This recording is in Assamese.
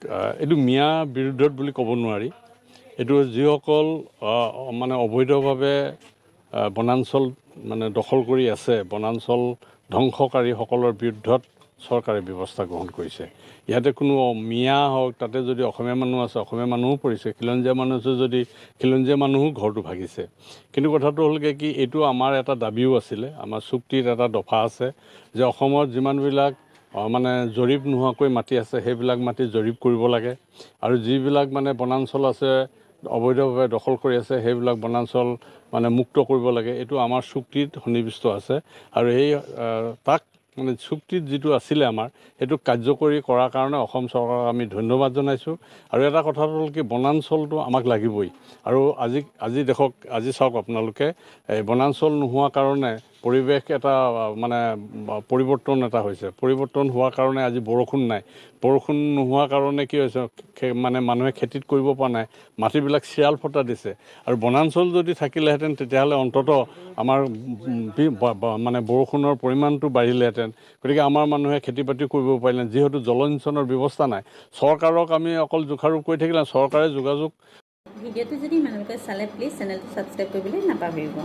এইটো মিয়া বিৰুদ্ধত বুলি ক'ব নোৱাৰি এইটো যিসকল মানে অবৈধভাৱে বনাঞ্চল মানে দখল কৰি আছে বনাঞ্চল ধ্বংসকাৰীসকলৰ বিৰুদ্ধত চৰকাৰে ব্যৱস্থা গ্ৰহণ কৰিছে ইয়াতে কোনো মিয়া হওক তাতে যদি অসমীয়া মানুহ আছে অসমীয়া মানুহো পৰিছে খিলঞ্জীয়া মানুহ আছে যদি খিলঞ্জীয়া মানুহো ঘৰটো ভাগিছে কিন্তু কথাটো হ'লগৈ কি এইটো আমাৰ এটা দাবীও আছিলে আমাৰ চুক্তিত এটা দফা আছে যে অসমত যিমানবিলাক মানে জৰীপ নোহোৱাকৈ মাটি আছে সেইবিলাক মাটি জৰীপ কৰিব লাগে আৰু যিবিলাক মানে বনাঞ্চল আছে অবৈধভাৱে দখল কৰি আছে সেইবিলাক বনাঞ্চল মানে মুক্ত কৰিব লাগে এইটো আমাৰ চুক্তিত সন্নিৱিষ্ট আছে আৰু এই তাক মানে চুক্তিত যিটো আছিলে আমাৰ সেইটো কাৰ্যকৰী কৰাৰ কাৰণে অসম চৰকাৰক আমি ধন্যবাদ জনাইছোঁ আৰু এটা কথা হ'ল কি বনাঞ্চলটো আমাক লাগিবই আৰু আজি দেখক আজি চাওক আপোনালোকে এই বনাঞ্চল নোহোৱাৰ কাৰণে পৰিৱেশ এটা মানে পৰিৱৰ্তন এটা হৈছে পৰিৱৰ্তন হোৱাৰ কাৰণে আজি বৰষুণ নাই বৰষুণ নোহোৱাৰ কাৰণে কি হৈছে মানে মানুহে খেতিত কৰিব পৰা নাই মাটিবিলাক চিৰাল ফটা দিছে আৰু বনাঞ্চল যদি থাকিলেহেঁতেন তেতিয়াহ'লে অন্ততঃ আমাৰ মানে বৰষুণৰ পৰিমাণটো বাঢ়িলেহেঁতেন গতিকে আমাৰ মানুহে খেতি বাতি কৰিব পাৰিলে যিহেতু জলসিঞ্চনৰ ব্যৱস্থা নাই চৰকাৰক আমি অকল জোখাৰোপ কৰি থাকিলে চৰকাৰে যোগাযোগ ভিডিঅ'টো যদি মানুহলোকে চালে প্লিজ চেনেলটো ছাবস্ক্ৰাইব কৰিবলৈ নাপাহৰিব